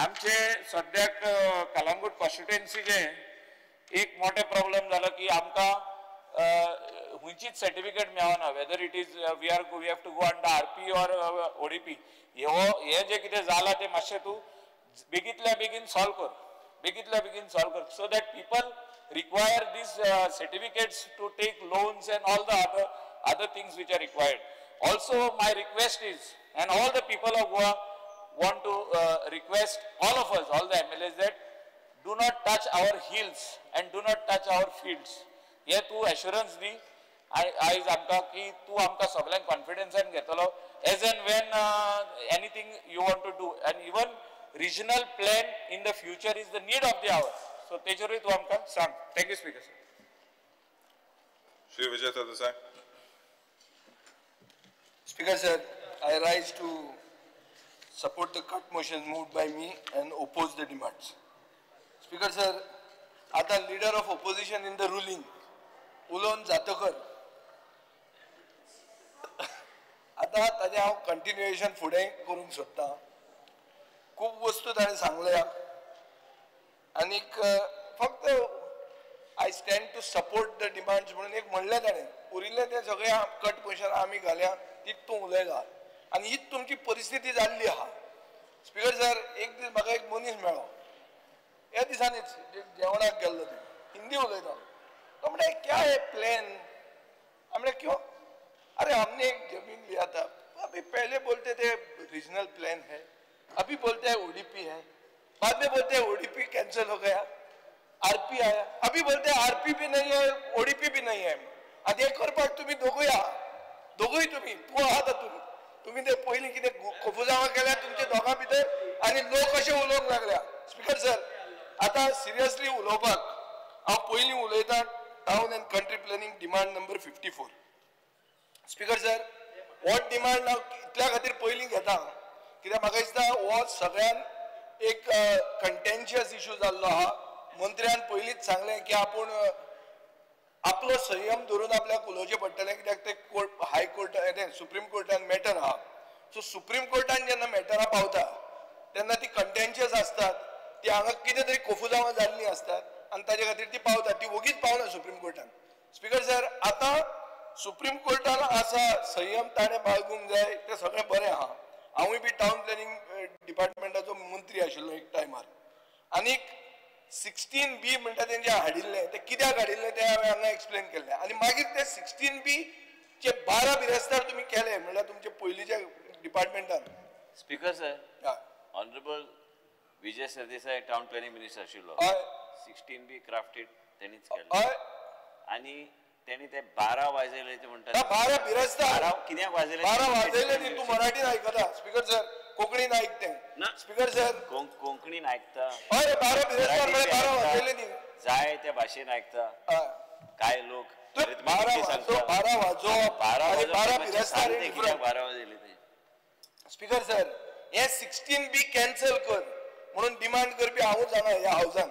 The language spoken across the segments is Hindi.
आमचे सद्याक कलंगूट कॉन्स्टिट्युएन्सीचे एक मोठे प्रॉब्लेम झाला की आमकां हुंचीच सर्टिफिकेट मेळना whether it is we have to go under RP or ODP हे जे कितें जालां ते मातशें तूं बेगींतल्या बेगीन सॉल्व कर so that people require these certificates to take loans and all the other things which are required. Also my request is, and all the people of Goa want to request all of us, all the MLAs, that do not touch our hills and do not touch our fields. Here tu assurance di आयज आमकां की तूं आमकां सगळ्यांक कॉन्फिडन्सान घेतलो as and when anything you want to do, and even regional plan in the future is the need of the hour. So तेजेरूय तूं आमकां सांग. Thank you, Speaker sir. Shri Vijay Sardesai. Speaker sir, I rise to support the cut motion moved by me and oppose the demands. Speaker sir, आता leader of opposition in the ruling उलोवन जातकर आता ताजें हांव कंटिन्युएशन फुडें करूंक सोदतां. खूब वस्तू ताणें सांगल्या आनीक फक्त I stand to support the demands म्हणून एक म्हणलें ताणें उरिल्लें तें सगळें कट मोशन आमी घाल्या तीच तूं उलयला आनी हीच तुमची परिस्थिती जाल्ली आहा. स्पीकर सर एक दीस म्हाका एक मनीस मेळ्ळो ह्या दिसांनीच जेवणाक गेल्लो तें हिंदी उलयता. तो म्हणटा क्या है प्लान. हमने क्यों, अरे हमने एक जमीन लिया था, अभी पहले बोलते थे रीजनल प्लान है, अभी बोलते हैं ओडीपी है, बाद में बोलते हैं ओडीपी कैंसिल हो गया, आरपी आया, अभी बोलते हैं आरपी भी नहीं है ओडीपी भी नहीं है. आधी एक करपाक तुम्ही दोगूय तुम्ही तूं आहात तुम्ही ते पयलीं कितें कोफुजावा केल्या तुमचे दोगां भितर आनी लोक अशें उलोवंक लागल्या. स्पीकर सर आतां सिरियसली उलोवपाक हांव पयलीं उलयतां town and country planning demand number 54. Speaker sir what demand हांव इतल्या खातीर पयलीं घेता कित्याक म्हाका दिसता हो सगळ्यान एक कंटेन्शियस इश्यू जाल्लो आहा. मंत्र्यान पयलींच सांगलें की आपूण आपलो संयम धरून आपल्याक उलोवचें पडटलें कित्याक ते कोर्ट हायकोर्ट सुप्रीम कोर्टान मॅटर आहा. सो सुप्रीम कोर्टान जेन्ना मॅटरां पावता तेन्ना ती कंटेन्शियस आसतात, ती हांगा कितें तरी कोफुजावां जाल्लीं आसतात आनी ताजे खातीर ती पावतात, ती वगीच पावना सुप्रीम कोर्टान. स्पीकर सर आतां सुप्रीम कोर्टान आसा संयम ताणें बाळगूंक जाय तें सगळें बरें आहा. हांवूय बी टावन प्लॅनिंग डिपार्टमेंटाचो मंत्री आशिल्लो एक टायमार आनीक 16B म्हणटा तेंचे हाडिल्लें तें कित्याक हाडिल्लें तें हांवें हांगा एक्सप्लेन केल्लें आनी मागीर ते 16B चे 12 बिरेस्तार तुमी केले म्हणल्यार तुमचे पयलींच्या डिपार्टमेंटान. Speaker sir honourable Vijay Sardesai town planning minister आशिल्लो 16B क्राफ्टेड तेणीच केलें आनी तेणी ते 12 वाजयले ते म्हणटात 12 बिरेस्तार 12 कित्याक वाजयले 12 वाजयले न्ही तूं मराठीन आयकता. स्पीकर सर कोंकणीन आयकतें ना स्पीकर सर कोंकणीन आयकता हय 12 बिरेस्तार 12 वाजयले न्ही जाय त्या भाशेन आयकता. काय लोक 12 वाजो 12 बिरेस्तार 12 वाजयले ते. स्पीकर सर हे 16B कॅन्सल कर म्हणून डिमांड करपी हांवूच हांगा ह्या हावजान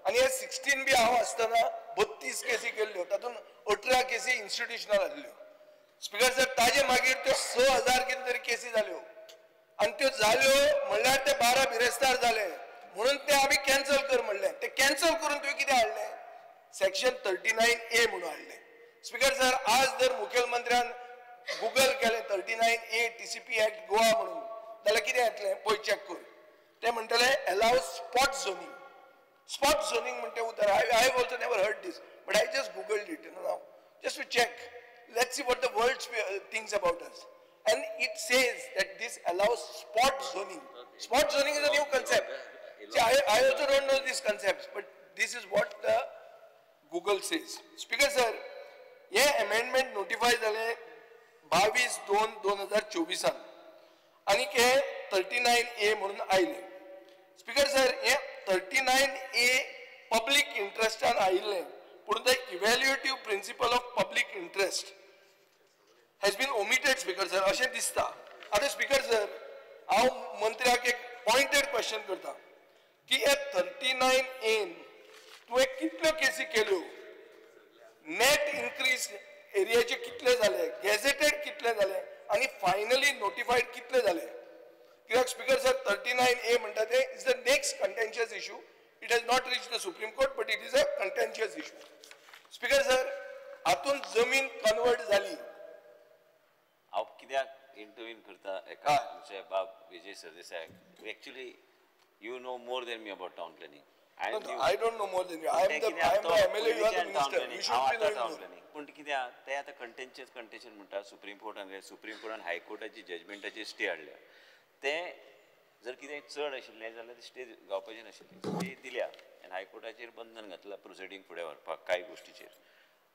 आनी हे 16B हांव आसतना 32 केसी केल्ल्यो तातूंत 18 केसी इन्स्टिट्युशनल आसल्यो. स्पीकर सर ताजे मागीर त्यो 6000 कितें तरी केसी जाल्यो आनी त्यो जाल्यो म्हणल्यार ते 12 बिरेस्तार जाले म्हणून ते आमी कॅन्सल कर म्हणलें. ते कॅन्सल करून तुवें कितें हाडलें सेक्शन 39A म्हणून हाडलें. स्पीकर सर आज जर मुखेलमंत्र्यान गुगल केलें 39A TCP एक्ट गोवा म्हणून जाल्यार कितें येतलें पळय चॅक कर. ते म्हणटले allow spot zoning. Spot zoning म्हणटे उतर I have also never heard this but I just googled it now just to check let's see what the world thinks about us and it says that this allows spot zoning. Spot zoning is a new concept. See, I also don't know these concepts, but this is what the Google says. Speaker sir, ये amendment notify झाले 22/2/2024 आणि के 39A म्हणून आयले. स्पीकर सर हे 39A पब्लिक इंटरेस्टान आयिल्लें पूण the evaluative principle of public interest has been omitted. Speaker sir अशें दिसता. आतां स्पीकर सर हांव मंत्र्याक एक पॉइंटेड क्वेश्चन करता की हे 39A तुवें कितल्यो केसी केल्यो, नेट इन्क्रीज एरियाचे कितले जाले, गॅझेटेड कितले जाले आनी फायनली नोटिफाईड कितले जाले. कित्याक स्पीकर सर 39A म्हणटा ते is the next contentious issue. It has not reach the Supreme Court but it is a contentious issue. Speaker sir हातून जमीन कन्वर्ट जाली. हांव कित्याक इंटरव्यून करता एका तुमचे बाब Vijay Sardesai. Actually you know more than me about town planning. I don't know more than you. I am the MLA, you are the minister. You should be knowing more. पण कित्याक ते आतां कंटेन्शन म्हणटा सुप्रीम कोर्टान हायकोर्टाची जजमेंटाचेर स्टे हाडल्या. ते जर कितें चड आशिल्लें जाल्यार ते स्टे गावपाचें नाशिल्लें. स्टे दिल्या आनी हायकोर्टाचेर बंधन घातलां प्रोसिडींग फुडें व्हरपाक कांय गोश्टीचेर.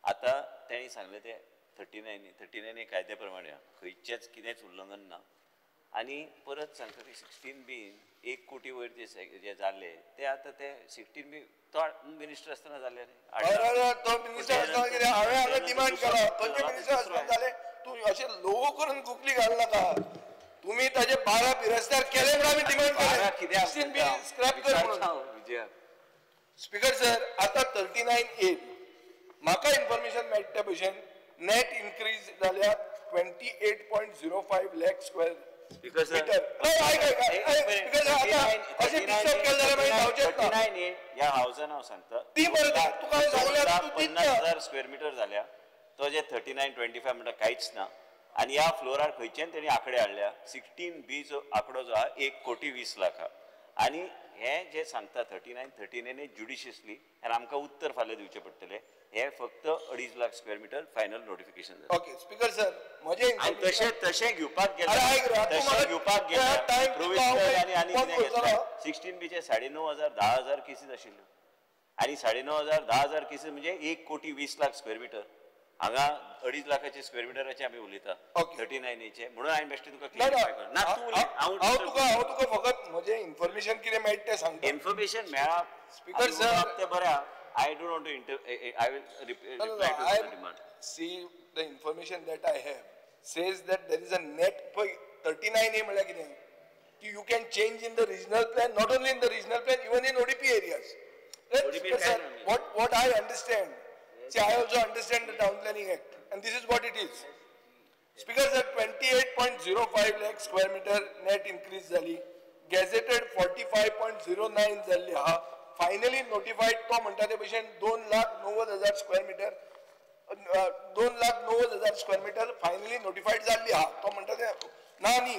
आतां तेणी सांगलें ते 39 कायद्या प्रमाणे खंयचेच कितेंच उल्लंघन ना. आनी परत सांगता ते 16B 1 कोटी वयर जे जाल्ले ते आतां ते 16B तो मिनिस्टर आसतना जाल्ले न्ही. तो मिनिस्टर आसतना कितें हांवें डिमांड केला खंयचे मिनिस्टर आसतना जाले. तूं अशें लोगो करून गुगली घाल नाका. तुम्ही ताजे 12 बिरस्तार केले म्हणून आमी डिमांड केले 16B स्क्रॅप कर म्हणून. स्पीकर सर आतां 39A म्हाका इन्फॉर्मेशन मेळटा त्या भशेन नेट इन्क्रीज जाल्या 28.05 लाख स्क्वेअर स्पीकर सर ह्या हावसान हांव सांगता 50,000 स्क्वेअर मिटर जाल्या. तो जे 39.25 म्हणटा कांयच ना. आनी ह्या फ्लोरार खंयच्यान तेणी आंकडे हाडल्या 16B जो आंकडो जो आहा 1 कोटी 20 लाख आहा. आनी हे जे सांगता 39 ज्युडिशियसली आनी आमकां उत्तर फाल्यां दिवचें पडटलें. हे फक्त 2.5 लाख स्क्वेअर मिटर फायनल नोटिफिकेशन जालें. ओके स्पीकर सर म्हजे तशें घेवपाक गेले आनी कितें घेतलें 16B चे 9,500 10,000 केसीस आशिल्ल्यो. आनी 9,500 10,000 केसीस म्हणजे 1 कोटी 20 लाख स्क्वेअर मिटर. हांगा 2.5 लाखाचे स्क्वेअर मिटराचे आमी उलयता 39चे म्हणून हांवें बेश्टें तुका क्लियरिफाय कर ना. हांव तुका फकत म्हजें इन्फॉर्मेशन कितें मेळटा तें सांगता. इन्फॉर्मेशन मेळ्ळा स्पीकर सर ते बरें. I don't want to I will reply to the demand. See, the information that I have says that there is a net 39A म्हणल्यार कितें की you can change in the regional plan, not only in the regional plan, even in ODP areas. Speaker sir, what I understand, see I also understand the Town Planning Act and this is what it is. Speaker sir, 28.05 lakh square meter net increase झाली. Gazetted 45.09 झाली हा. फायनली नोटिफाईड तो म्हणटा ते भशेन 2,90,000 square metre 2,90,000 square metre finally notified जाल्ली आहा. तो म्हणटा ते ना न्ही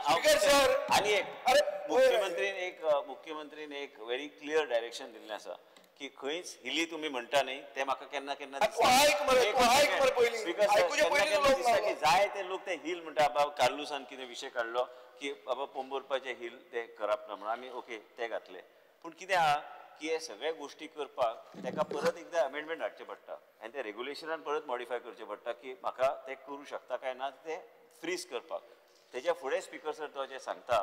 स्पीकर सर आनी मुख्यमंत्रीन एक व्हेरी क्लियर डायरेक्शन दिल्लें आसा की खंयच हिली तुमी म्हणटा न्ही ते म्हाका केन्ना केन्ना जाय ते लोक ते हिल म्हणटा बाबा कार्लुसान कितें विशय काडलो की बाबा पोंबुरपाचे हिल ते करप ना म्हणून आमी ओके ते घातले. पूण कितें आहा की हे सगळे गोश्टी करपाक ताका परत एकदां अमेंडमेंट हाडचें पडटा आनी ते रेग्युलेशनान परत मॉडिफाय करचें पडटा की म्हाका ते करूं शकता काय ना ते फ्रीज करपाक. तेच्या फुडें स्पीकर सर तो जे सांगता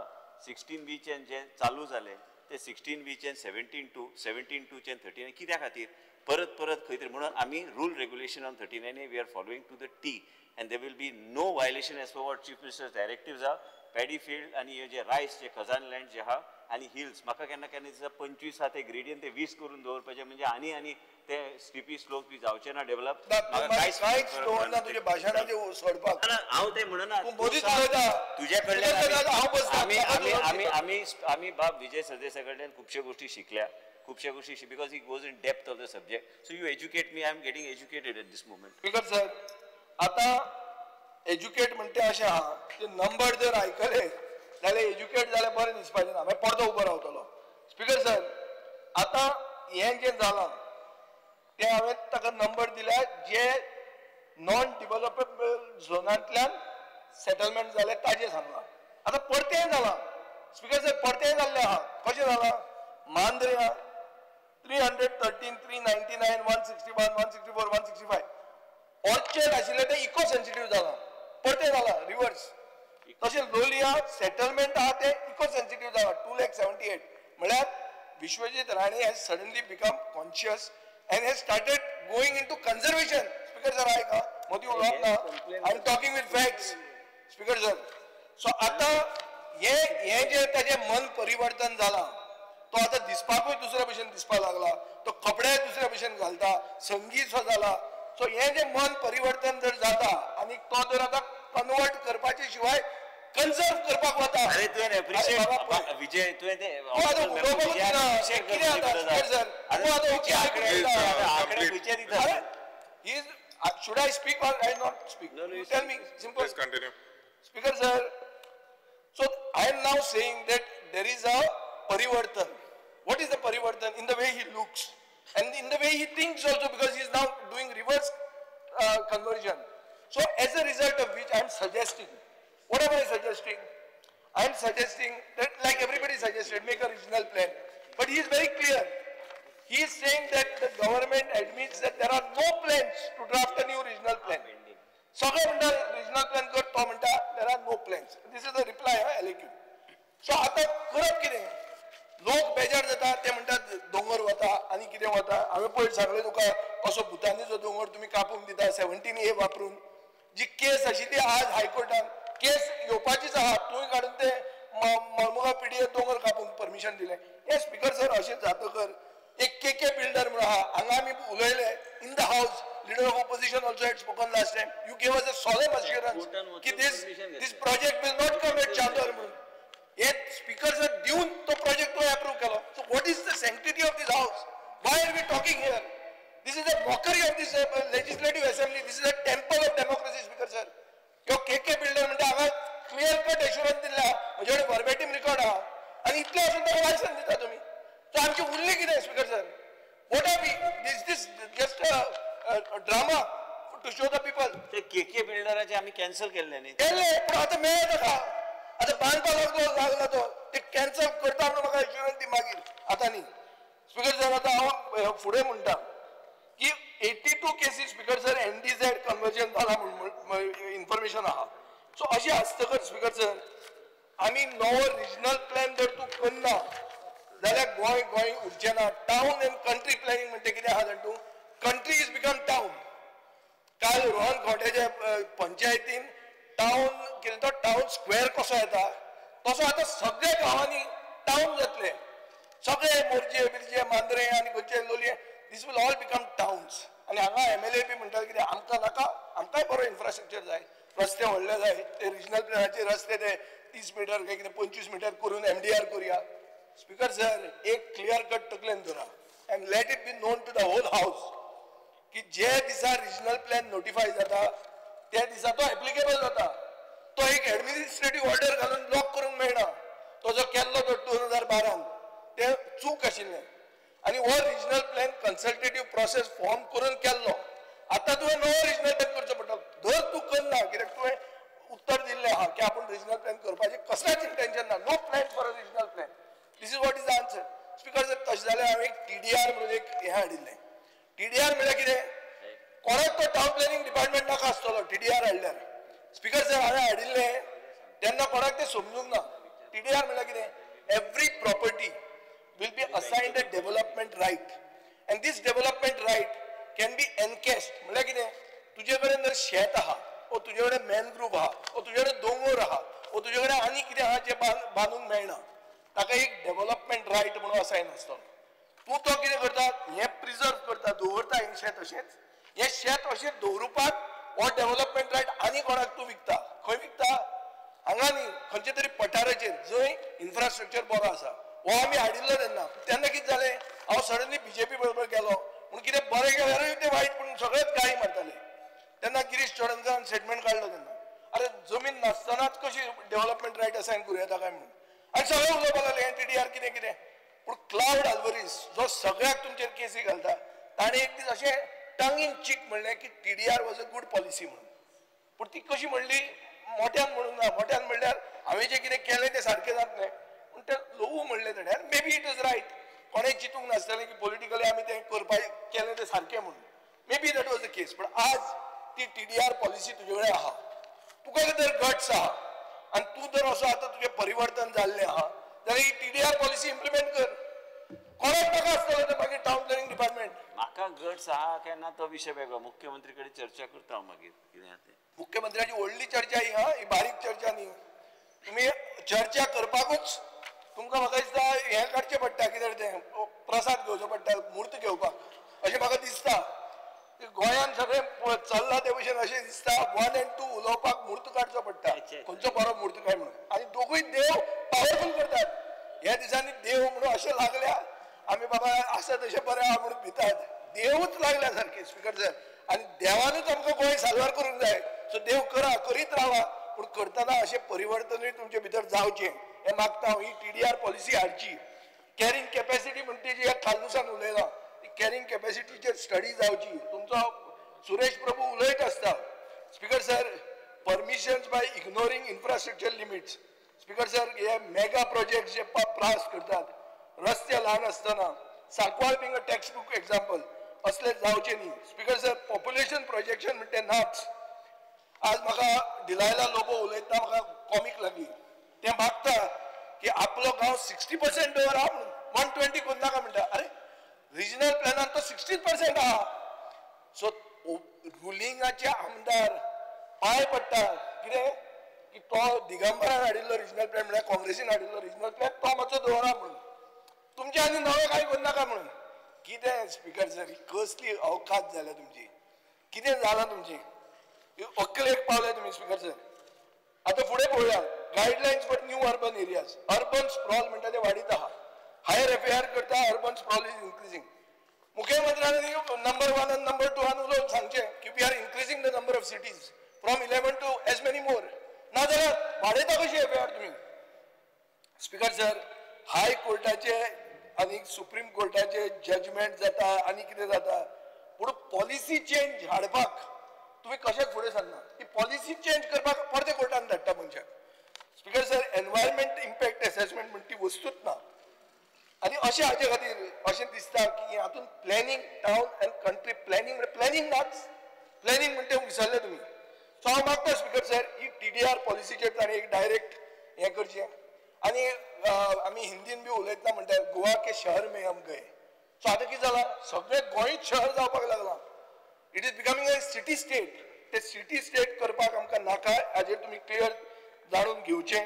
16B जे चालू जाले ते 16B 17.2 चे 39 कित्या खातीर परत खंय तरी म्हणून आमी rule regulation on 39 we are following to the T and there will be no violation as per what chief minister directives आहा. पॅडी फील्ड आनी हे जे रायस जे खजान लँड जे आहा आनी हिल्स म्हाका केन्ना दिसता 25 ते ग्रेडियंट ते 20 करून दवरपाचे म्हणजे आनी ते स्लिपी स्लोप बी जावचे ना डेव्हलप. तुझे भाशणाचे सोडपाक हांव ते म्हणना तुजे कडल्यान आमी बाब विजय सरदेसाय कडल्यान खुबश्यो गोश्टी शिकल्या because he goes in depth of the subject. So you educate me I am getting educated at this moment. Speaker sir आता एज्युकेट म्हणते अशें आहा की नंबर जर आयकले जाल्यार एज्युकेट जाल्यार बरें दिसपाचें ना मागीर पडदो उबो रावतलो. स्पीकर सर आतां हें जें जालां तें हांवें ताका नंबर दिल्या जे नॉन डिव्हलपेबल झोनांतल्यान सेटलमेंट जालें ताजें सांगलां. आतां परतें जालां स्पीकर सर परतें जाल्लें आहा. कशें जालां मांद्र्या 313 399 161 164 165 ऑर्चर्ड आशिल्लें तें इको सेन्सिटीव जालां. परतें जालां रिवर्स. तशें लोलया सेटलमेंट आहा तें इको सेन्सिटीव जालां 2,78,000 म्हळ्यार Vishwajit Rane has suddenly become conscious and has started going into conservation. Speaker sir, I am talking with facts. Speaker sir, so आता हे जे ताजे मन परिवर्तन जाला तो आता दिसपाकूय दुसऱ्या भशेन दिसपाक लागला. तो कपडे दुसऱ्या भशेन घालता संगीत सो जाला. सो हे जे मन परिवर्तन जर जाता आनी तो जर आता कन्वर्ट करपाचे शिवाय कन्सर्व करपाक वता. अरे तुवें एप्रिशिएट विजय तुवें ते आंकडे विजय दिता. Should I speak or I not speak? No, you tell me. Simple. Please continue. Speaker sir, so I am now saying that there is a parivartan. What is the parivartan? In the way he looks and in the way he thinks also, because he is now doing reverse conversion. So as a result of which I am suggesting, what am I suggesting? I am suggesting that, like everybody suggested, make a regional plan. But he is very clear. He is saying that the government admits that there are no plans to draft a new regional plan. सगळे म्हणटा regional plan कर, तो म्हणटा there are no plans. This is the reply, LAQ. So आता करप कितें? लोक बेजार जाता, ते म्हणटात दोंगर वता आनी कितें वता. हांवें पयर सांगलें तुका असो भुतानीचो दोंगर तुमी कापून दिता 17A वापरून. जी केस आशिल्ली आज हायकोर्टान, केस येवपाचीच आहा, तुवें काडून ते मळमुगा पिडीए दोंगर कापूंक परमिशन दिलें. हे स्पीकर सर अशें जातकर एक KK बिल्डर म्हणून आहा, हांगा आमी उलयले in the house. Leader of opposition also had spoken last time. You gave us a solemn assurance that this project will not come at Chandor. Yet speakers are due to project to approve. So what is the sanctity of this house? Why are we talking here? This is a mockery of this legislative assembly. This is a temple of democracy, speaker sir. Your KK builder म्हणटा हांगा clear cut assurance दिला, म्हजे verbatim record आहा, आनी इतले असून ताका लायसन दिता तुमी. So आमची उरली कितें speaker sir? What are we? Is this just a drama to show the people? ते KK बिल्डराचे आम्ही कॅन्सल केले न्ही. केले पण आता मेळ नका. आता बांदपाक लागला तो ते कॅन्सल करता म्हणून म्हाका एश्युरन्स दी मागीर. आता न्ही स्पीकर सर. आता हांव फुडें म्हणटा की 82 cases speaker sir NDZ conversion जाला म्हणून इन्फॉर्मेशन आहा. सो अशें आसतकर स्पीकर सर आमी नवो रिजनल प्लॅन जर तूं करना जाल्यार गोंय उरचें ना. टावन एंड कंट्री प्लॅनिंग म्हणटा कितें आहा जाण तूं, कंट्री इज बिकम टावन. काल रोहन खोट्याच्या पंचायतीन टावन केलें, तो टावन स्क्वेअर कसो येता तसो आतां सगळे गांवांनी टावन जातले. सगळे मोरजे बिरजे मांद्रे आनी खंयचे लोलये, दीस वील ऑल बिकम टाउन्स. आनी हांगा MLA बी म्हणटात कितें आमकां नाका, आमकांय बरो इन्फ्रास्ट्रक्चर जाय, रस्ते व्हडले जाय. ते रिजनल प्लॅनाचे रस्ते ते 30 मीटर काय कितें 25 मीटर करून MDR करुया. स्पीकर सर एक क्लियर कट तकलेन धरा and let it be known to the whole house की जे दिसा रिजनल प्लॅन नोटिफाय जाता त्या दिसा तो एप्लिकेबल जाता. तो एक एडमिनिस्ट्रेटिव्ह ऑर्डर घालून ब्लॉक करूंक मेळना. तो जो केल्लो तो 2012 ते चूक आशिल्लें. आनी हो रिजनल प्लॅन कन्सल्टेटिव्ह प्रोसेस फॉर्म करून केल्लो. आतां तुवें नवो रिजनल प्लॅन करचो पडटलो. धर तूं करना, कित्याक तुवें उत्तर दिल्लें आहा की आपूण रिजनल प्लॅन करपाचें कसलेंच इंटेन्शन ना. No plan for a regional plan. This is what is the answer. Speaker जर तशें जाल्यार हांवें एक TDR म्हणून एक हें हाडिल्लें. TDR म्हळ्यार कितें, कोणाक तो टावन प्लॅनिंग डिपार्टमेंट नाका आसतलो TDR हाडल्यार. स्पीकर सर हांवें हाडिल्लें तेन्ना कोणाक तें समजूंक ना. TDR म्हळ्यार कितें, every property will be assigned a development right and this development right can be encased. म्हळ्यार कितें, तुजे कडेन जर शेत आहा, ओ तुजे कडेन मॅनग्रूव आहा, ओ तुजे कडेन दोंगर आहा, ओ तुजे कडेन आनी कितें आहा जें बांदूंक मेळना, ताका एक डेव्हलपमेंट रायट म्हणून असायन आसतलो. तूं तो कितें करता, हें प्रिजर्व करता, दवरता हें शेत अशेंच. हें शेत अशें दवरुपाक हो डेव्हलपमेंट रायट आनी कोणाक तूं विकता. खंय विकता, हांगा न्ही खंयचे तरी पठाराचेर जंय इन्फ्रास्ट्रक्चर बरो आसा. हो आमी हाडिल्लो तेन्ना कितें जालें, हांव सडनली BJP बरोबर गेलो पूण कितें बरें गेल्यारूय ते वायट म्हणून सगळेच गाळी मारताले. तेन्ना गिरीश चोडणकरान स्टेटमेंट काडलो तेन्ना, अरे जमीन नासतनाच कशी डेव्हलपमेंट रायट असायन करूं येता काय म्हणून. आनी सगळे उलोवपाक लागले TDR कितें कितें. पूण क्लाउड आल्वरीस जो सगळ्याक तुमचेर केसी घालता, ताणें एक दीस अशें टंग इन चीक म्हणलें की TDR was a good policy म्हणून. पूण ती कशी म्हणली, मोठ्यान म्हणूंक ना. मोठ्यान म्हणल्यार हांवें जें कितें केलें तें सारकें जातलें पूण तें ल्हवू म्हणलें ताणें. May be it is riot. कोणें चिंतूंक नासतलें की पॉलिटिकली आमी तें करपाक केलें तें सारकें म्हणून. May be that was the case. पूण आज ती TDR पॉलिसी तुजे कडेन आहा, तुका जर गट्स आहा आनी तूं जर असो आतां तुजें परिवर्तन जाल्लें आहा जाल्यार ही TDR पॉलिसी इम्प्लिमेंट कर. कोणाक नाका आसतलो तें मागीर टावन प्लॅनिंग डिपार्टमेंट. म्हाका गट्स आहा काय ना तो विशय वेगळो. मुख्यमंत्री कडेन चर्चा करता हांव मागीर कितें आहा तें. मुख्यमंत्र्याची व्हडली चर्चा ही ही बारीक चर्चा न्ही. तुमी चर्चा करपाकूच तुमकां म्हाका दिसता हें काडचें पडटा, कितें तें प्रसाद घेवचो पडटा, मूर्त घेवपाक अशें म्हाका दिसता. गोंयान सगळें चल्लां ते भशेन अशें दिसता 1 and 2 उलोवपाक मूर्त काडचो पडटा खंयचो बरो मूर्त काय म्हणून आनी दोगूय देव पावरफूल करतात ह्या दिसांनी देव म्हणून अशें लागल्या आमी बाबा आसा तशें बरें आहा म्हणून भितात देवूच लागल्या सारके स्पिकर सर आनी देवानूच आमकां गोंय साल्वार करूंक जाय सो देव करा करीत रावा पूण करतना अशें परिवर्तनूय तुमचे भितर जावचें हें मागता हांव ही TDR पॉलिसी हाडची कॅरींग कॅपॅसिटी म्हणटा जी खालूसान उलयलां ती कॅरींग कॅपॅसिटीचेर स्टडी जावची तुमचो सुरेश प्रभू उलयत आसता speaker sir permissions by ignoring infrastructure limits speaker sir हे मेगा प्रोजेक्ट जे पास करतात रस्ते ल्हान आसतना Sancoale being a textbook example असले जावचे न्ही स्पिकर सर पॉप्युलेशन प्रोजेक्शन म्हणटे नाच आज म्हाका डिलायला लोबो उलयतना म्हाका कॉमीक लागली ते मागता की आपलो गांव 60% दवरा म्हणून 120 करून नाका म्हणटा अरे रिजनल प्लॅनान तो 16% आहा सो रुलिंगाचे आमदार पांय पडटा कितें की तो दिगंबरान हाडिल्लो रिजनल प्लॅन म्हळ्यार काँग्रेसीन हाडिल्लो रिजनल प्लॅन तो मातसो दवरा म्हणून तुमचे आनी नवे कांय करूं नाका म्हणून कितें स्पिकर सर ही कसली अवकात जाल्या तुमची कितें जालां तुमचें अकलेक पावले तुमी स्पिकर सर आतां फुडें पळोवया guidelines for new urban areas urban sprawl म्हणटा ते वाडीत आहा हायर FAR करता अर्बन स्प्रॉल इज इन्क्रीजिंग मुख्यमंत्र्यांनी नंबर 1 आनी नंबर 2 उलोवन सांगचें की we are increasing the number of cities from 11 to as many more नाजाल्यार वाडयता कशी FAR तुमी स्पिकर सर हाय कोर्टाचे आनी सुप्रीम कोर्टाचे जजमेंट जाता आनी कितें जाता पूण पॉलिसी चेंज हाडपाक तुम्ही कशाक फुडें सरना ही पॉलिसी चेंज करपाक परते कोर्टान धाडटा मनशाक speaker sir environment impact assessment म्हणटा ती वस्तूच ना आनी अशें हाचे खातीर अशें दिसता की हातून planning town and country planning नाच प्लॅनिंग म्हणटा विसरले तुमी सो हांव मागता स्पिकर सर ही TDR पॉलिसीचेर ताणें एक डायरेक्ट हें करचें आनी आमी हिंदीन बी उलयतना म्हणटा गोवा के शहर में हम गए सो आतां कितें जालां सगळें गोंयच शहर जावपाक लागलां it is becoming a city state ते सिटी स्टेट करपाक आमकां नाका हाजेर तुमी क्लियर जाणून घेवचें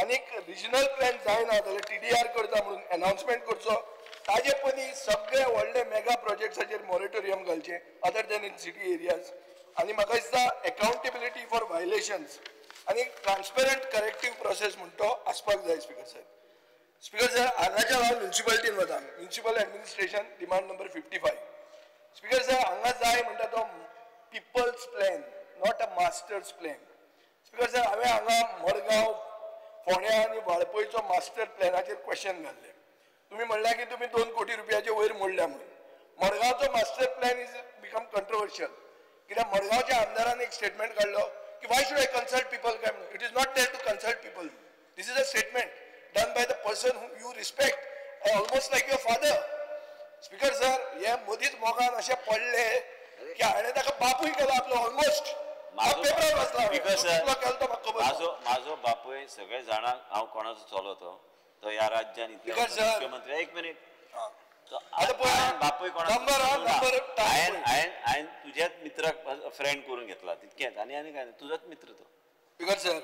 आनीक रिजनल प्लॅन जायना जाल्यार TDR करता म्हणून अनाउन्समेंट करचो ताजे पयलीं सगळे व्हडले मेगा प्रोजेक्ट्साचेर मॉरेटोरियम घालचें अदर दॅन इन सिटी एरियाज आनी म्हाका दिसता अकाउंटेबिलिटी फॉर वायलेशन्स आनी ट्रान्सपेरंट करेक्टीव प्रोसेस म्हणटा तो आसपाक जाय स्पिकर सर हांगाच्या हांव म्युन्सिपालिटीन वता municipal administration demand number 55 speaker sir हांगा जाय म्हणटा तो people's plan not a master's plan speaker sir हांवें हांगा मडगांव फोंड्या आनी वाळपयचो मास्टर प्लॅनाचेर क्वेश्चन घाल्ले तुमी म्हणल्यार की तुमी 2 कोटी रुपयाचे वयर मोडल्या म्हणून मडगांवचो master plan is become controversial कित्याक मडगांवच्या आमदारान एक स्टेटमेंट काडलो की why should I consult people काय म्हणून it is not there to consult people this is a statement done by the person who you respect almost like your father speaker sir हे मदींच मोगान अशें पडले की हाणें ताका बापूय केलो आपलो ऑलमोस्ट पेपर वाचला म्हाजो बापूय सगळे जाणांक हांव कोणाचो चलो तो ह्या राज्यान मुख्यमंत्री एक मिनिट बापूय कोणाचो हांवें तुझ्याच मित्राक फ्रेंड करून घेतला तितकेंच आनी आनी काय तुजोच मित्र तो स्पिकर सर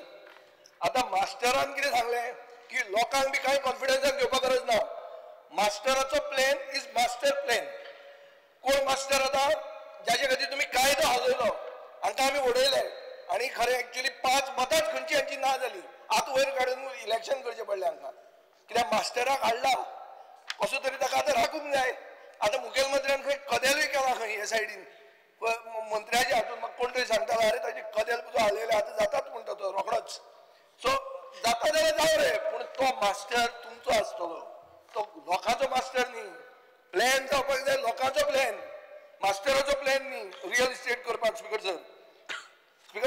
आतां मास्टरान कितें सांगलें की लोकांक बी कांय कॉन्फिडन्सान घेवपाक गरज ना मास्टराचो प्लॅन इज मास्टर प्लॅन कोण मास्टर आतां ज्याचे खातीर तुमी कायदो हालयलो हांकां आमी उडयले आनी खरें एक्चुअली 5 मतांच खंयची हांची ना जाली आतां वयर काडून इलेक्शन करचें पडलें हांकां कित्याक मास्टराक हाडला कसो तरी ताका आतां राखूंक जाय आतां मुखेलमंत्र्यान खंय कदेलूय केला खंय हे सायडीन मंत्र्याच्या हातून म्हाका कोण तरी सांगतालो अरे ताची कदेल तुजो हालयले आतां जातात म्हणटा तो रोखडोच सो जाता जाल्यार जावं रे पूण तो मास्टर तुमचो आसतलो तो लोकांचो मास्टर न्ही प्लॅन जावपाक जाय लोकांचो प्लॅन मास्टराचो प्लॅन न्ही रियल इस्टेट करपाक स्पिकर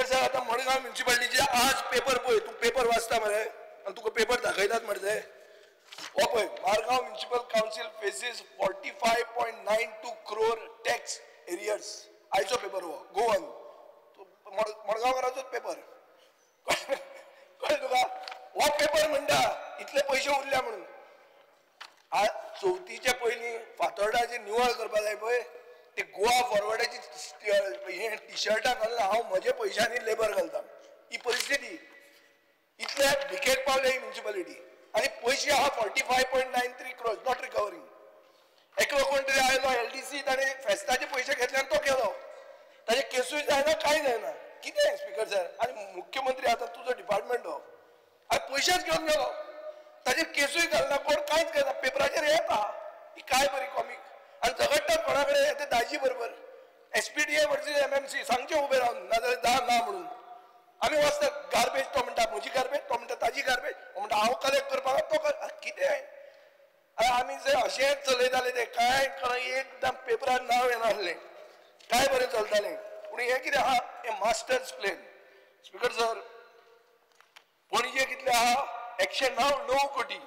सर आतां मडगांव म्युन्सिपालिटीचे आज पेपर पळय तूं पेपर वाचता मरे आनी तुका पेपर दाखयतात मरे हो पळय Margao municipal council faces 45.92 crore tax arrears आयचो पेपर हो गोवन मडगांवकाराचोच पेपर कळ्ळें तुका हो पेपर म्हणटा इतले पयशे उरल्या म्हणून आज चवथीच्या पयलीं फातोर्डाचे निवळ करपा जाय पळय ते गोवा फॉरवर्डाची हे टी-शर्टां घालून हांव म्हजे पयशांनी लेबर घालता ही परिस्थिती इतले भिकेक पावले ही म्युन्सिपालिटी आनी पयशे आहा 45.93 crores नॉट रिकवरींग एकलो कोण तरी आयलो LDC ताणें फेस्ताचे पयशे घेतले आनी तो गेलो ताजे केसूय जायना कांय मुख्यमंत्री आता तुझो डिपार्टमेंट हो हांवें पयशेच घेवन गेलो ताजेर केसूय घालना कोण कांयच करना पेपराचेर येता ही काय बरी कॉमीक आनी झगडटा कोणा कडेन येता दाजी बरोबर SPDA वर्सीस MMC सांगचे उबे रावन नाजाल्यार ना म्हणून आमी वचता गार्बेज तो म्हणटा म्हजी गार्बेज तो म्हणटा ताजी गार्बेज म्हणटा हांव कलेक्ट करपाक तो कर कितें आमी जर अशेंच चलयताले ते काय एकदम पेपरार नांव येनासलें काय बरें चलतालें पूण हें कितें आहा हें masters plan speaker sir Panaji कितले आहा 109 कोटी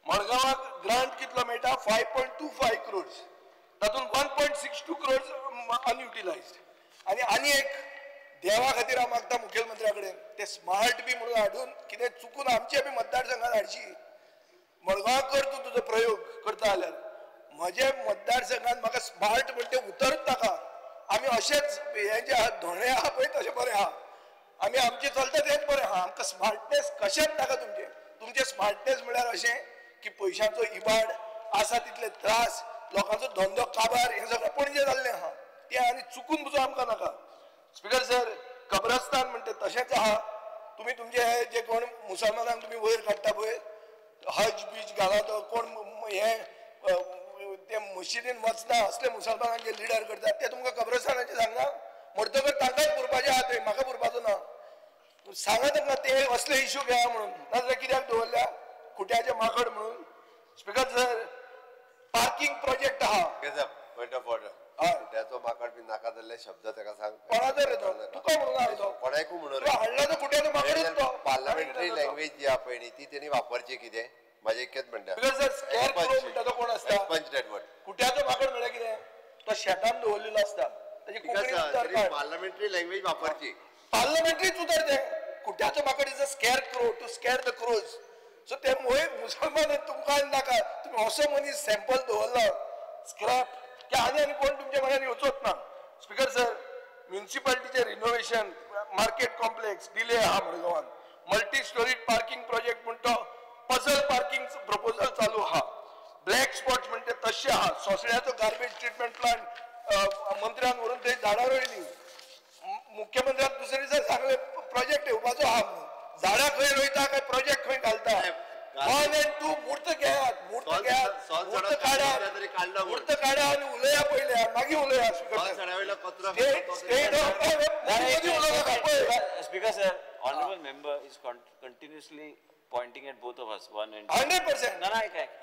मडगांवाक ग्रांट कितलो मेळटा 5.25 crores तातूंत 1.62 crores अनयुटिलायज्ड आनी एक देवा खातीर हांव मागता मुखेलमंत्र्या कडेन ते स्मार्ट बी म्हणून हाडून कितें चुकून आमचे बी मतदारसंघात हाडची मडगांव कर तूं तुजो प्रयोग करता जाल्यार म्हजे मतदारसंघात म्हाका स्मार्ट म्हणटा तें उतरच नाका आमी अशेंच हे जे आहा धोणे आहा पळय तशें बरें आहा आमी आमचें चलता तेंच बरें आहा आमकां स्मार्टनेस कशेंच नाका तुमचें स्मार्टनेस म्हळ्यार अशें की पयशांचो इबाड आसा तितले त्रास लोकांचो धंदो काबार हें सगळें पणजे जाल्लें आहा तें आनी चुकून पुजो आमकां नाका स्पीकर सर कब्रस्तान म्हणटा तशेंच आहा तुमी तुमचे हे जे कोण मुसलमानांक तुमी वयर काडटा पळय हज बीज घाला तो कोण हे ते मशिदीन वचना असले मुसलमानांचे लिडर करतात ते तुमकां कब्रस्तानाचे सांगना मरतकर तांकांच पुरपाचे आहा थंय म्हाका पुरपाचो ना सांगा तांकां ते असले इश्यू घेया म्हणून नाजाल्यार कित्याक दवरल्या खुट्याचे माकड म्हणून स्पीकर सर पार्किंग प्रोजेक्ट आहा पॉइंट ऑफ ऑर्डर खुट्याचो माकड बी नाका जाल्ले शब्द ताका सांग कोणाचो रे तो तुका म्हणून हाडलो कोणाकूय म्हणून हाडला तो खुट्याचो माकडच तो पार्लमेंटरी लँग्वेज जी आहा पळय न्ही ती तेणी वापरची कितें माझे इतकेच म्हणटा स्पीकर सर स्कॅर करो म्हणटा तो कोण आसता पंच डेट वर्ड खुट्याचो माकड म्हळ्यार कितें तो शेतान दवरलेलो आसता ताजी कोंकणी उतर काड पार्लमेंटरी लँग्वेज वापरची पार्लमेंटरीच उतर तें खुट्याचो माकड is a scarecrow to scare the crows so ते मुसलमान तुमकां नाका तुमी असो मनीस सॅम्पल दवरला स्क्रॅप की आनी कोण तुमच्या मनान येवचोच ना स्पीकर सर म्युनिसिपालिटीचे रिनोवेशन मार्केट कॉम्प्लेक्स डिले आहा मडगांवान मल्टी स्टोरीड पार्किंग प्रोजेक्ट म्हण तो पझल पार्किंग प्रपोजल चालू आहा ब्लॅक स्पॉट्स म्हणटे तशें आहा सोंसड्याचो गार्बेज ट्रिटमेंट प्लांट मंत्र्यान व्हरून थंय झाडां रोयलीं मुख्यमंत्र्यान दुसरे दिसा सांगले प्रोजेक्ट येवपाचो आहा म्हणून झाडां खंय रोयता काय प्रोजेक्ट खंय घालता 1 and 2 मूर्त घेयात मूर्त काढा आनी उलया पयल्या मागीर उलया Speaker sir, honorable member is continuously pointing at both of us, 1 and 2. 100%. No,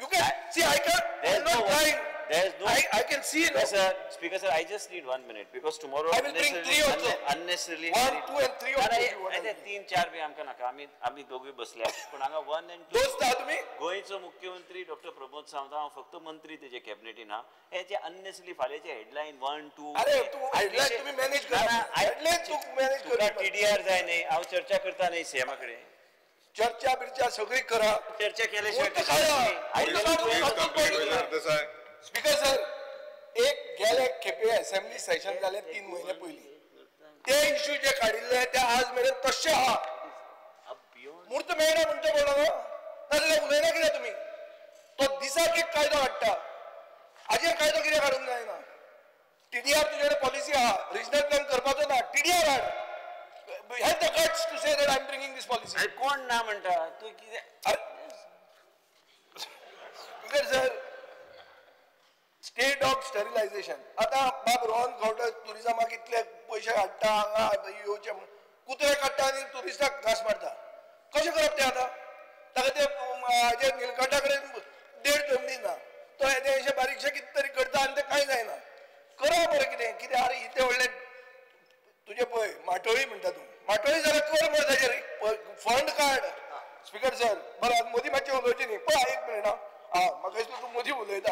you can see. I can't. I'm not trying. There's no. I can see. Yes, sir. Speaker sir, I just need 1 minute because tomorrow I will bring 3 also. Unnecessarily. 1, 2 and 3 also. I think 3, 4 भी आमका नाका. आम्ही दोघे बसले. पण हांगा 1 and 2. दोस्त आहा तुम्ही? गोंयचो मुख्यमंत्री डॉक्टर प्रमोद सावंत हांव फक्त मंत्री तेजे कॅबिनेटीन हा. हेचे अननेसली फाल्याचे हेडलाईन 1, 2. अरे तू हेडलाईन तुम्ही मॅनेज करा. हेडलाईन तू मॅनेज कर. TDR जाय नाही. हांव चर्चा करता नाही सीएमा कडे. चर्चा बिर्चा सगळी करा. चर्चा केल्याशिवाय स्पीकर सर एक गेले खेपे असेंब्ली सेशन जाले 3 महिने पयलीं ते इश्यू जे काडिल्ले ते आज मेरेन तशें आहा मूर्त मेळना म्हणटा बोला नाजाल्यार उलयना कित्याक तुमी तो दिसाक एक कायदो हाडटा हाजेर कायदो कित्याक हाडूंक जायना TDR तुजे कडेन पॉलिसी आहा रिजनल प्लॅन करपाचो ना TDR हाड have the guts to say that I'm bringing this policy. कोण ना म्हणटा तू कितें स्पीकर सर स्टेट ऑफ स्टरिलायझेशन आता बाब रोहन गावटा टुरिझमाक इतले पयशे हाडटा हांगा येवचे कुत्रे काडटा आनी टुरिस्टाक घास मारता कशें करप तें आतां ताका ते हाजे निलकंठा कडेन 1.5 जमनी ना तो येदे अशें बारीकशें कितें तरी करता आनी तें कांय जायना करा बरें कितें अरे इतले व्हडले तुजे पळय माटोळी म्हणटा तूं माटोळी जाल्यार कर मरे ताजेर फंड काड स्पीकर सर बरं मोदी मातशें उलोवचें न्ही पळय एक मिनीट म्हाका दिसलें तूं मोदी उलयता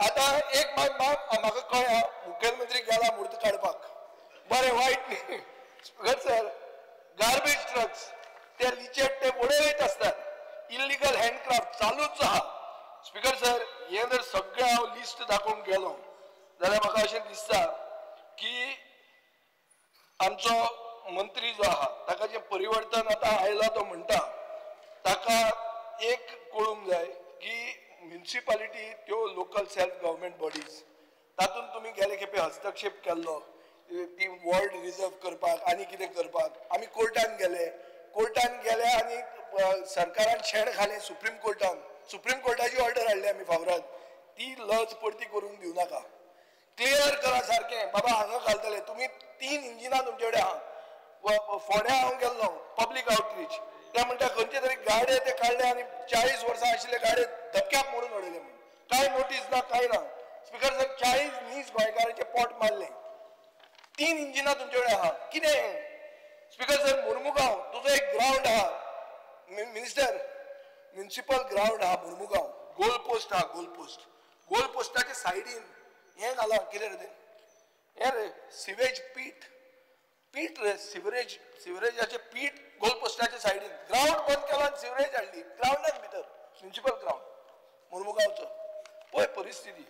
आतां एक म्हाका कळ्ळें मुखेलमंत्री गेला मूर्त काडपाक बरें वायट न्ही स्पीकर सर गार्बेज ट्रक्स ते लिचेड ते उडयत आसतात इल्लिगल हँडक्राफ्ट चालूच आहा स्पीकर सर हें जर सगळें हांव लिस्ट दाखोवंक गेलो जाल्यार म्हाका अशें दिसता की आमचो मंत्री जो आहा ताका जें परिवर्तन आतां आयला तो म्हणटा ताका एक कळूंक जाय की म्युनिसिपालिटी त्यो लोकल सेल्फ गव्हर्मेंट बॉडीज तातूंत तुमी गेले खेपे हस्तक्षेप केल्लो ती वॉर्ड रिजर्व करपाक आनी कितें करपाक आमी कोर्टान गेले आनी सरकारान शेण घालें सुप्रीम कोर्टाची ऑर्डर हाडली आमी फावरात ती लज परती करून दिवं नाका क्लियर करा सारकें बाबा हांगा घालतले तुमी 3 इंजिनां तुमचे कडेन आहा फोंड्या हांव गेल्लो पब्लीक आउटरीच ते म्हणटा खंयचे तरी गाडे ते काडले आनी 40 वर्सां आशिल्ले गाडे धपक्याक मोडून उडयले म्हणून काय नोटीस ना काय ना स्पीकर सर 40 नीस गोंयकारांचे पोट मारले 3 इंजिनां तुमचे कडेन आहा कितें स्पीकर सर मुर्मुगांव तुजो एक ग्राउंड आहा मिनिस्टर म्युनिसिपल ग्राउंड आहा मुर्मुगांव गोल पोस्टाच्या सायडीन हें घाला कितें रे हें रे सिवेज पीठ रे सिवरेजाचें पीठ गोल पोस्टाच्या सायडीन ग्राउंड बंद केलो आनी सिवरेज हाडली ग्राउंडाक भितर म्युनिसिपल ग्राउंड मुर्मुगांवचो पळय परिस्थिती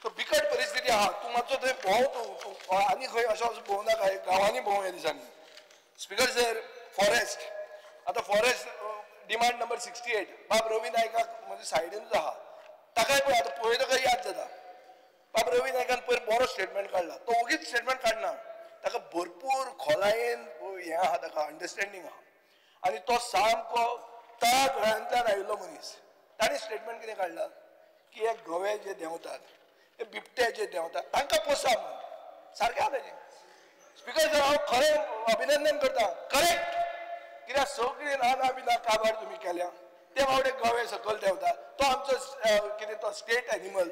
सो बिकट परिस्थिती आहा तूं मातसो थंय भोंव तूं आनी खंय अशें भोंव नाका गांवांनी भोंव ह्या दिसांनी स्पीकर सर फॉरेस्ट आतां फॉरेस्ट डिमांड नंबर 68 बाब रवी नायकाक म्हणजे सायडीनूच आहा ताकाय पळय आतां पळयतकच याद जाता बाब रवी नायकान पयर बरो स्टेटमेंट काडला तो ओगीच स्टेटमेंट काडना ताका भरपूर खोलायेन हें आहा ताका अंडरस्टँडींग आहा आनी तो सामको तळा गळ्यांतल्यान आयिल्लो मनीस ताणें स्टेटमेंट कितें काडला की हे गवे जे देंवतात हे बिबटे जे देंवतात तांकां पोसा म्हणून सारकें आहा तेजें स्पीकर सर हांव खरें अभिनंदन करता करेक्ट कित्याक सगळीं रानां बिना काबार तुमी केल्या ते बावडे गवे सकयल देंवता तो आमचो कितें तो स्टेट एनिमल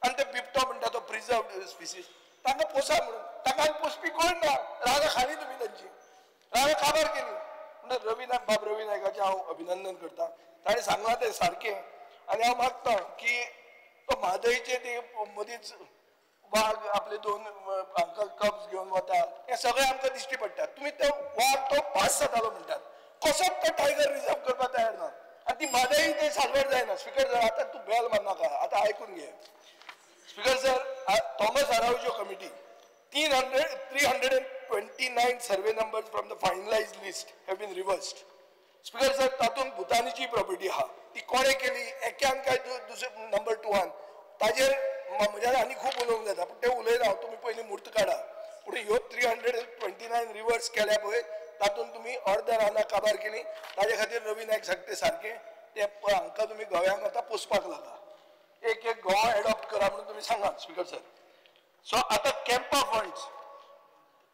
आनी ते बिबटो म्हणटा तो प्रिजर्वड स्पिसीस तांकां पोसा म्हणून तांकां पोसपी कोण ना रानां खाली तुमी तांची रानां काबार केली म्हणटा बाब रवी नायकाचें हांव अभिनंदन करता ताणें सांगलां तें सारकें आनी हांव मागतां की तो म्हादयचे ते मदींच वाघ आपले 2 हांकां कब्स घेवन वता हें सगळें आमकां दिश्टी पडटा तुमी तो वाघ तो पास जातालो म्हणटात कसोच तो टायगर रिजर्व करपाक तयार ना आनी ती म्हादय ते साल्वार जायना स्पीकर सर आतां तूं बेल मारनाका आतां आयकून घे speaker sir Thomas Araujo committee 329 survey numbers from the finalised list have been reversed speaker sir तातूंत भुतानीची प्रॉपर्टी आहा ती कोणे केली एक्यान काय दुसरे नंबर 2 ताजेर म्हज्यान आनी खूब उलोवंक जाता पूण तें उलयना हांव तुमी पयलीं मूर्त काडा पूण ह्यो 329 रिवर्स केल्या पळय तातूंत तुमी अर्द रानां काबार केली ताजे खातीर रवी नायक सांगता सारकें ते हांकां तुमी गोव्यांक आतां पोसपाक लागा एक गोवा एडॉप्ट करा म्हणून तुमी सांगात स्पीकर सर सो आतां CAMPA funds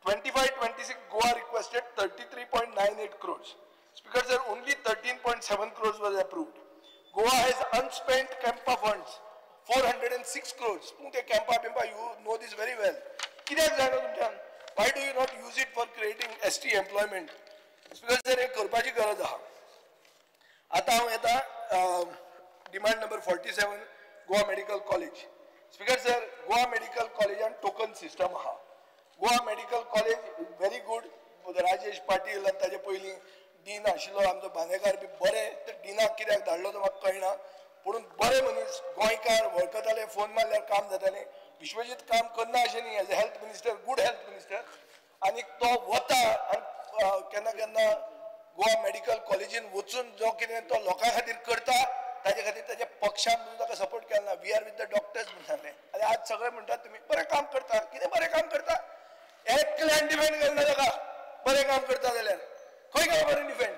25-26 Goa requested 33.98 crores speaker sir only 13.7 crores was approved Goa has unspent campa funds 406 crores पूण ते कॅम्पा बिंपा you know this very well कित्याक जायना तुमच्यान why do you not use it for creating ST employment speaker sir हें करपाची गरज आहा आतां हांव येता demand number 47 Goa medical college speaker sir Goa medical कॉलेजान टोकन सिस्टम आहा Goa medical college very good Rajesh Patil आनी ताजे पयलीं डीन आशिल्लो आमचो बांदेकार बी बरें ते डिनाक कित्याक धाडलो तो म्हाका कळना पूण बरे मनीस गोंयकार वळखताले फोन मारल्यार काम जातालें विश्वजीत काम करना अशें न्ही as a health minister good health minister आनी तो वता आनी केन्ना केन्ना गोवा मेडिकल कॉलेजीन वचून जो कितें तो लोकां खातीर करता ताजे खातीर ताज्या पक्षान ताका सपोर्ट केला we are with the doctors म्हणून सांगलें आनी आज सगळे म्हणटात तुमी बरें काम करता कितें बरें काम करता एकल्यान डिफेंड करना ताका बरें काम करता जाल्यार खंय गेलो बरें डिफेंड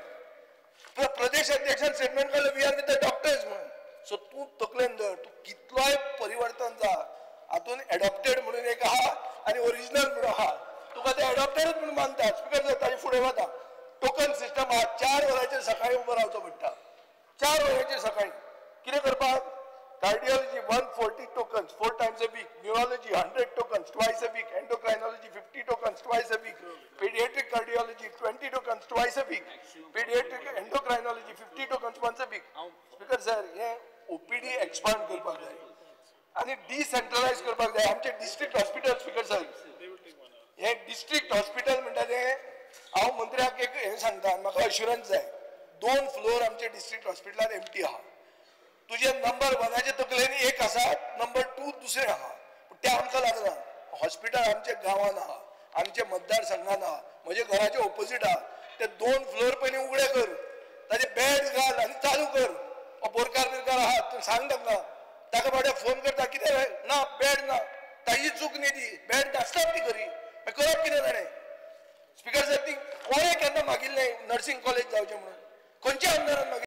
प्रदेश अध्यक्षान स्टेटमेंट काडलें we are with the doctors म्हणून सो तूं तकलेन धर तूं कितलोय परिवर्तन जा हातून एडॉप्टेड म्हणून एक आहा आनी ओरिजिनल म्हणून आहा तुका ते एडॉप्टेडच म्हणून मानतात स्पीकर सर ताजे फुडें वता टोकन सिस्टम आहा 4 वरांचेर सकाळीं उबो रावचो पडटा 4 वरांचेर सकाळीं कितें करपाक cardiology 140 tokens 4 times a week neurology 100 tokens twice a week endocrinology 50 tokens twice a week pediatric cardiology 20 tokens twice a week pediatric endocrinology 50 tokens once a week speaker sir हे OPD एक्सपांड करपाक जाय आनी डिसेंट्रलायज करपाक जाय आमचे डिस्ट्रिक्ट हॉस्पिटल स्पीकर सर हे डिस्ट्रिक्ट हॉस्पिटल म्हणटा ते हांव मंत्र्याक एक हें सांगता म्हाका अश्युरन्स जाय 2 फ्लोर आमचे डिस्ट्रिक्ट हॉस्पिटलान एम्प्टी आहा तुजे नंबर 1 तकलेन एक आसा नंबर 2 दुसरे आहा पूण ते आमकां लागना हॉस्पिटल आमच्या गांवान आहा आमच्या मतदारसंघान आहा म्हज्या घराचे ऑपोजीट आहा ते 2 फ्लोर पयलीं उगडे कर ताजे बेड घाल आनी चालू कर बोरकार बिरकार आहा तूं सांग ताका बाबड्या फोन करता कितें ना बेड ना ताजी चूक न्ही ती बेड नासतात ती खरी करप कितें ताणें स्पिकर साहेब ती कोणें केन्ना मागिल्लें नर्सिंग कॉलेज जावचें म्हणून खंयच्या आमदारान मागिल्लें